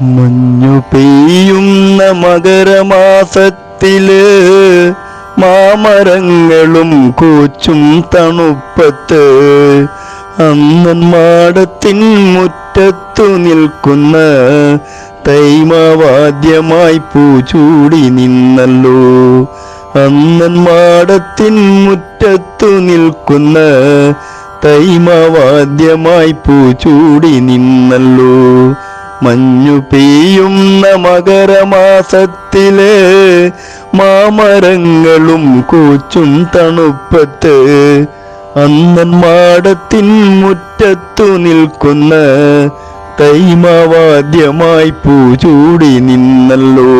മഞ്ഞു പെയ്യുന്ന മകരമാസത്തില് മാമരങ്ങളും കൂച്ചും തണുപ്പത്ത് അന്നൻ മാടത്തിൻ മുറ്റത്തു നിൽക്കുന്ന തൈമാവാദ്യമായി പൂച്ചൂടി നിന്നല്ലോ. അന്നൻ മാടത്തിൻ മുറ്റത്തു നിൽക്കുന്ന തൈമാവാദ്യമായി പൂച്ചൂടി നിന്നല്ലോ. മഞ്ഞു പെയ്യുന്ന മകരമാസത്തില് മാമരങ്ങളും കൂച്ചും തണുപ്പത്ത് അന്നൻ മാടത്തിൻ മുറ്റത്തു നിൽക്കുന്ന തൈമാവാദ്യമായി പൂച്ചൂടി നിന്നല്ലോ.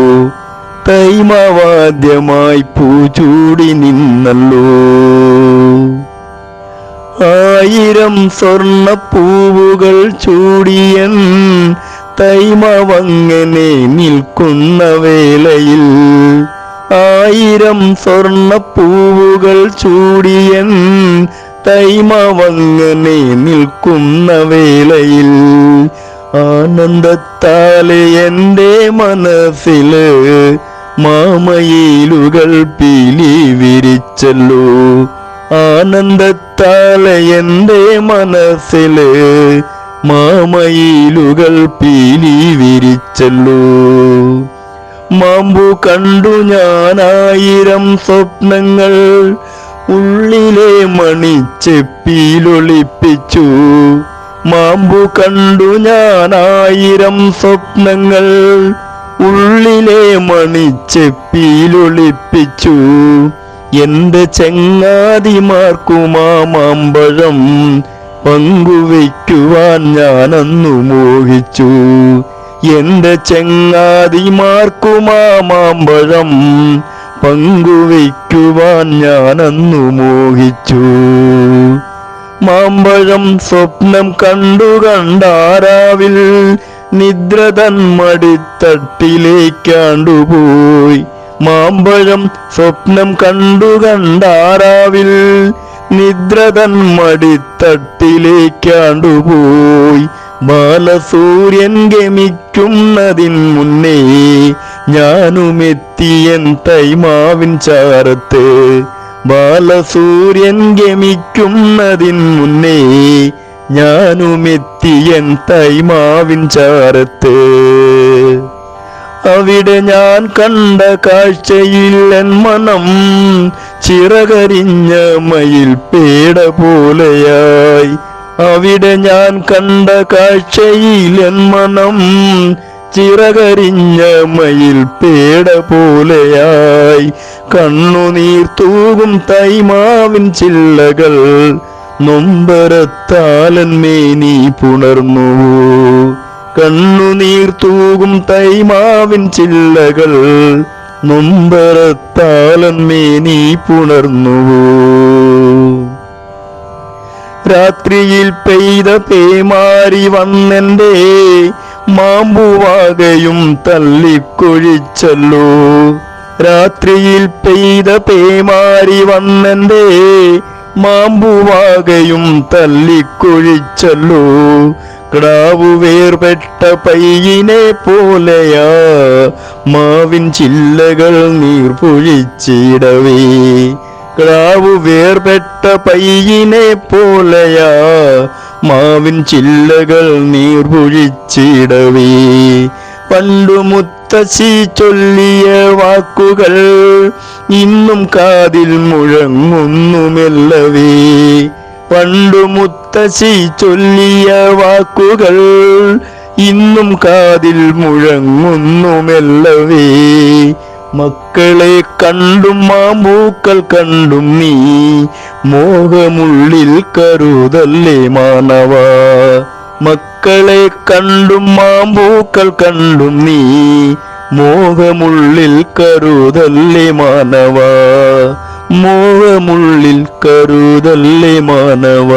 തൈമാവാദ്യമായി പൂച്ചൂടി നിന്നല്ലോ. 1000 സ്വർണ്ണപ്പൂവുകൾ ചൂടിയൻ തൈമാവങ്ങനെ നിൽക്കുന്ന വേളയിൽ 1000 സ്വർണ്ണപ്പൂവുകൾ ചൂടിയൻ തൈമാവങ്ങനെ നിൽക്കുന്ന വേളയിൽ ആനന്ദത്താലെ എൻ്റെ മനസ്സില് മാമയിലുകൾ പീലി വിരിച്ചല്ലോ. ആനന്ദത്താലെ എൻ്റെ മനസ്സില് മാമയിലുകൾ പീലി വിരിച്ചല്ലോ. മാമ്പു കണ്ടു ഞാൻ 1000 സ്വപ്നങ്ങൾ ഉള്ളിലെ മണിച്ചെപ്പിയിലൊളിപ്പിച്ചു. മാമ്പു കണ്ടു ഞാൻ 1000 സ്വപ്നങ്ങൾ ഉള്ളിലെ മണിച്ചെപ്പിയിലൊളിപ്പിച്ചു. എന്റെ ചങ്ങാതിമാർക്കുമാ മാമ്പഴം പങ്കുവയ്ക്കുവാൻ ഞാനന്നു മോഹിച്ചു. എന്റെ ചങ്ങാതിമാർക്കുമാ മാമ്പഴം പങ്കുവയ്ക്കുവാൻ ഞാനന്നു മോഹിച്ചു. മാമ്പഴം സ്വപ്നം കണ്ടു കണ്ടാരാവിൽ നിദ്ര തൻ മടിത്തട്ടിലേക്കാണ്ടുപോയി. മാമ്പഴം സ്വപ്നം കണ്ടു കണ്ടാരാവിൽ നിദ്ര തൻ മടിത്തട്ടിലേക്കാണ്ടുപോയി. ബാലസൂര്യൻ ഗമിക്കുന്നതിൻ മുന്നേ ഞാനുമെത്തിയൻ തൈമാവിൻ ചാരത്ത്. ബാലസൂര്യൻ ഗമിക്കുന്നതിൻ മുന്നേ ഞാനുമെത്തിയൻ തൈമാവിൻ ചാരത്ത്. അവിടെ ഞാൻ കണ്ട കാഴ്ചയിൽ എൻ മനം ചിറകരിഞ്ഞ മയിൽ പേട പോലെയായി. അവിടെ ഞാൻ കണ്ട കാഴ്ചയിൽ എൻ മനം ചിറകരിഞ്ഞ മയിൽ പേട പോലെയായി. കണ്ണുനീർ തൂകും തൈമാവിൻ ചില്ലകൾ നൊമ്പരത്താലൻ മേനി പുണർന്നുവോ. കണ്ണുനീർ തൂകും തൈമാവിൻ ചില്ലകൾ നൊമ്പരത്താലൻ മേനി പുണർന്നുവോ. രാത്രിയിൽ പെയ്ത പേമാരി വന്നെന്റെ മാമ്പുവാകയും തല്ലിക്കൊഴിച്ചല്ലോ. രാത്രിയിൽ പെയ്ത പേമാരി വന്നെന്റെ മാമ്പുവാകയും തല്ലിക്കൊഴിച്ചല്ലോ. കിടാവു വേർപെട്ട പയ്യനെ പോലെയാ മാവിൻ ചില്ലകൾ നീർപൊഴിച്ചിടവേ. കിടാവു വേർപെട്ട പയ്യനെ പോലെയാ മാവിൻ ചില്ലകൾ നീർപൊഴിച്ചിടവേ. പണ്ടു മുത്തശ്ശി ചൊല്ലിയ വാക്കുകൾ ഇന്നും കാതിൽ മുഴങ്ങുന്നുമെല്ലവേ. പണ്ടു മുത്തശ്ശി ചൊല്ലിയ വാക്കുകൾ ഇന്നും കാതിൽ മുഴങ്ങുന്നുമെല്ലവേ. മക്കളെ കണ്ടും മാമ്പൂക്കൾ കണ്ടും നീ മോഹമുള്ളിൽ കരുതല്ലേ മാനവ. മക്കളെ കണ്ടും മാമ്പൂക്കൾ കണ്ടും നീ മോഹമുള്ളിൽ കരുതല്ലേ മാനവ. മോഹമുള്ളിൽ കരുതല്ലേ മാനവ.